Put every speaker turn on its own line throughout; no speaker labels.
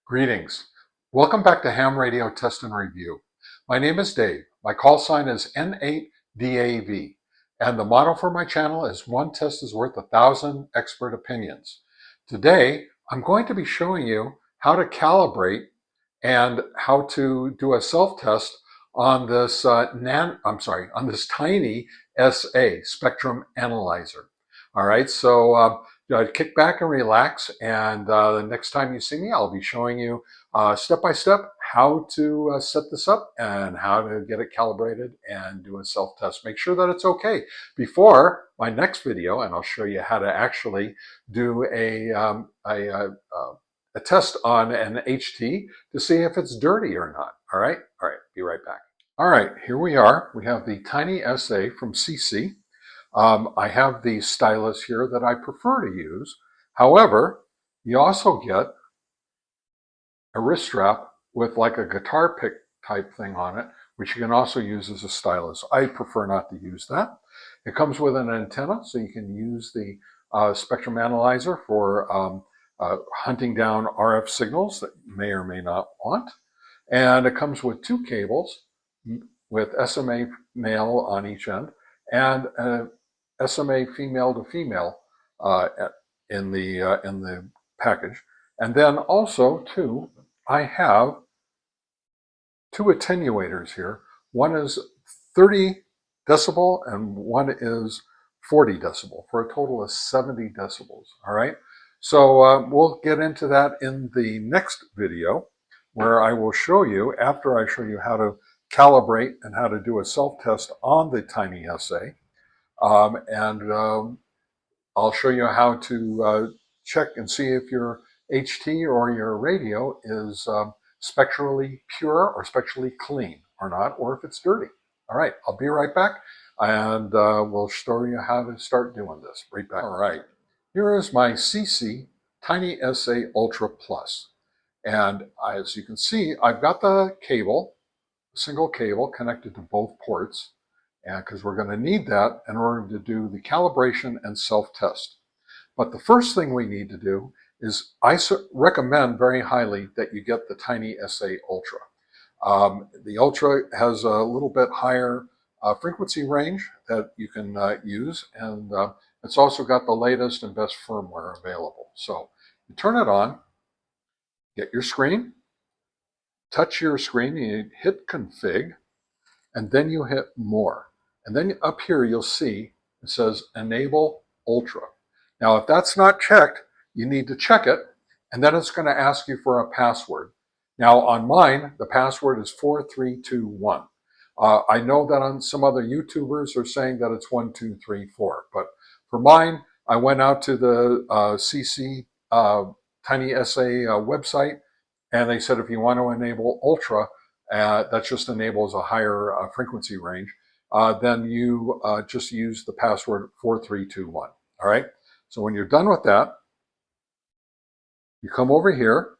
Greetings. Welcome back to Ham Radio Test and Review. My name is Dave. My call sign is N8DAV. And the motto for my channel is one test is worth 1,000 expert opinions. Today, I'm going to be showing you how to calibrate and how to do a self-test on this on this TinySA spectrum analyzer. All right, so kick back and relax, and the next time you see me, I'll be showing you step by step how to set this up and how to get it calibrated and do a self-test. Make sure that it's okay before my next video, and I'll show you how to actually do a test on an HT to see if it's dirty or not. All right, be right back. All right, here we are. We have the TinySA from CC. I have the stylus here that I prefer to use. However, you also get a wrist strap with like a guitar pick type thing on it, which you can also use as a stylus. I prefer not to use that. It comes with an antenna, so you can use the spectrum analyzer for hunting down RF signals that you may or may not want. And it comes with two cables with SMA male on each end and SMA female to female in the package. And then also too, I have two attenuators here. One is 30 decibel and one is 40 decibel for a total of 70 decibels. All right. So we'll get into that in the next video, where I will show you, after I show you how to calibrate and how to do a self-test on the TinySA. I'll show you how to check and see if your HT or your radio is spectrally pure or spectrally clean or not, or if it's dirty. All right, I'll be right back, and we'll show you how to start doing this. Right back. All right, here is my CC TinySA Ultra Plus. And as you can see, I've got the cable, single cable connected to both ports, and because we're going to need that in order to do the calibration and self-test. But the first thing we need to do is I recommend very highly that you get the TinySA Ultra. The Ultra has a little bit higher frequency range that you can use, and it's also got the latest and best firmware available. So you turn it on, get your screen, touch your screen, you hit config, and then you hit more. And then up here you'll see it says enable ultra. Now if that's not checked, you need to check it, and then it's going to ask you for a password. Now on mine, the password is 4321. I know that on some other YouTubers are saying that it's 1234, but for mine, I went out to the CC TinySA website, and they said if you want to enable ultra, that just enables a higher frequency range, then you just use the password 4321. All right. So when you're done with that, you come over here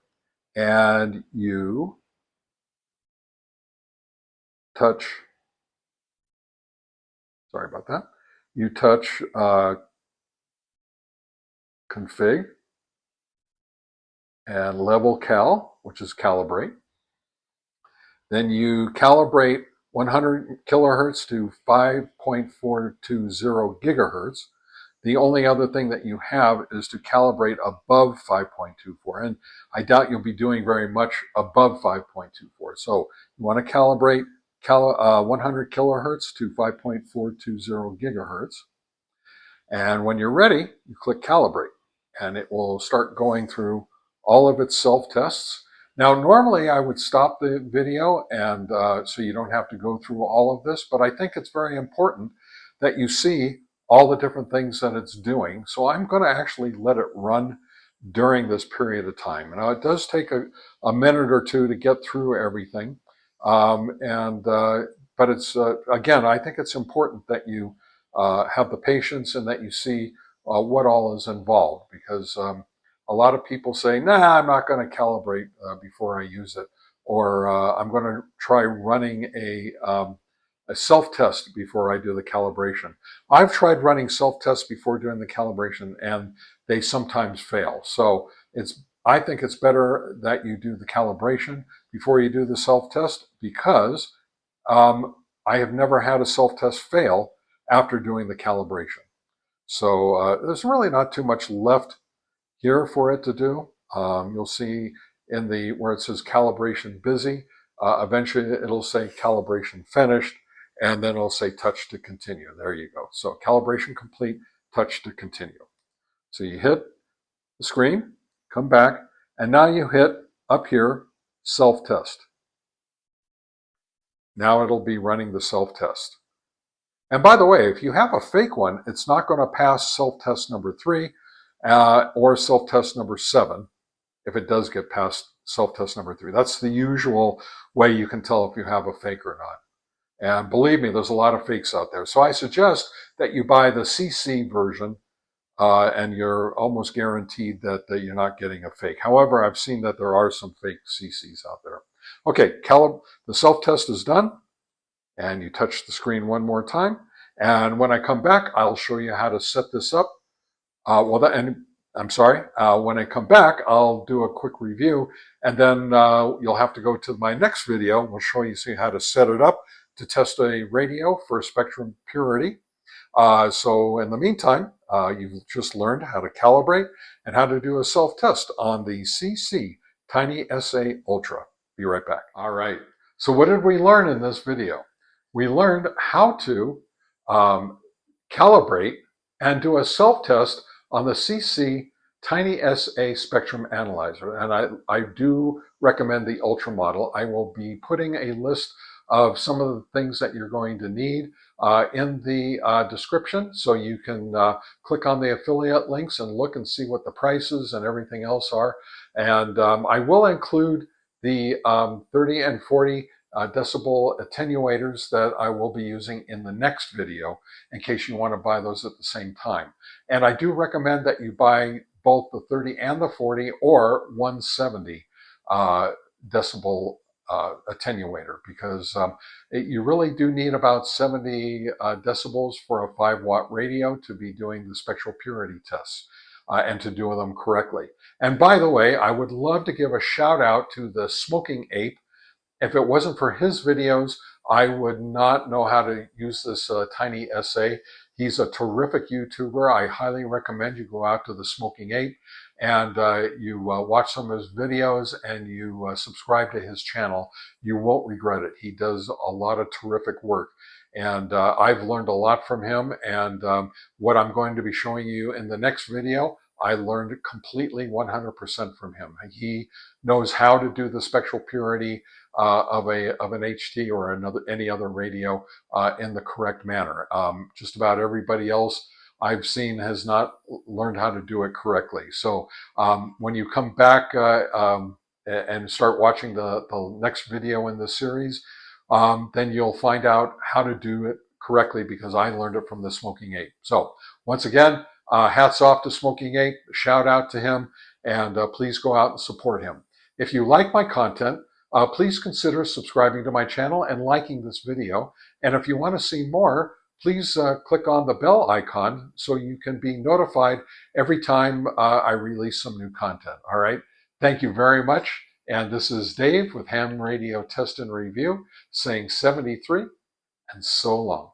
and you touch, sorry about that, you touch config and level cal, which is calibrate. Then you calibrate 100 kilohertz to 5.420 gigahertz. The only other thing that you have is to calibrate above 5.24, and I doubt you'll be doing very much above 5.24. So you want to calibrate 100 kilohertz to 5.420 gigahertz. And when you're ready, you click calibrate, and it will start going through all of its self-tests. Now, normally I would stop the video and so you don't have to go through all of this, but I think it's very important that you see all the different things that it's doing. So I'm going to actually let it run during this period of time. Now, it does take a minute or two to get through everything. But it's, again, I think it's important that you have the patience and that you see what all is involved, because a lot of people say, nah, I'm not going to calibrate before I use it, or I'm going to try running a self-test before I do the calibration. I've tried running self-tests before doing the calibration, and they sometimes fail. So I think it's better that you do the calibration before you do the self-test because I have never had a self-test fail after doing the calibration. So there's really not too much left here for it to do. You'll see in the where it says calibration busy, eventually it'll say calibration finished, and then it'll say touch to continue. There you go. So calibration complete, touch to continue. So you hit the screen, come back, and now you hit up here, self-test. Now it'll be running the self-test. And by the way, if you have a fake one, it's not going to pass self-test number 3 or self-test number 7 if it does get past self-test number 3. That's the usual way you can tell if you have a fake or not. And believe me, there's a lot of fakes out there. So I suggest that you buy the CC version and you're almost guaranteed that you're not getting a fake. However, I've seen that there are some fake CCs out there. Okay, the self-test is done. And you touch the screen one more time. And when I come back, I'll show you how to set this up. When I come back, I'll do a quick review, and then you'll have to go to my next video. We'll show you how to set it up to test a radio for spectrum purity. So in the meantime, you've just learned how to calibrate and how to do a self-test on the CC TinySA Ultra. Be right back. All right. So what did we learn in this video? We learned how to calibrate and do a self-test on the CC TinySA spectrum analyzer. And I do recommend the Ultra model. I will be putting a list of some of the things that you're going to need in the description, so you can click on the affiliate links and look and see what the prices and everything else are. And I will include the 30 and 40 decibel attenuators that I will be using in the next video in case you want to buy those at the same time. And I do recommend that you buy both the 30 and the 40 or 170 decibel attenuator, because you really do need about 70 decibels for a 5-watt radio to be doing the spectral purity tests and to do them correctly. And by the way, I would love to give a shout out to the Smoking Ape. If it wasn't for his videos, I would not know how to use this TinySA. He's a terrific YouTuber. I highly recommend you go out to the Smoking Ape and you watch some of his videos and you subscribe to his channel. You won't regret it. He does a lot of terrific work. And I've learned a lot from him. And what I'm going to be showing you in the next video, I learned completely 100% from him. He knows how to do the spectral purity of an HT or any other radio in the correct manner. Just about everybody else I've seen has not learned how to do it correctly. So when you come back and start watching the next video in this series, then you'll find out how to do it correctly, because I learned it from the Smoking Ape. So once again, hats off to Smoking Ape, shout out to him, and please go out and support him. If you like my content, please consider subscribing to my channel and liking this video. And if you want to see more, please click on the bell icon so you can be notified every time I release some new content. All right. Thank you very much. And this is Dave with Ham Radio Test and Review saying 73 and so long.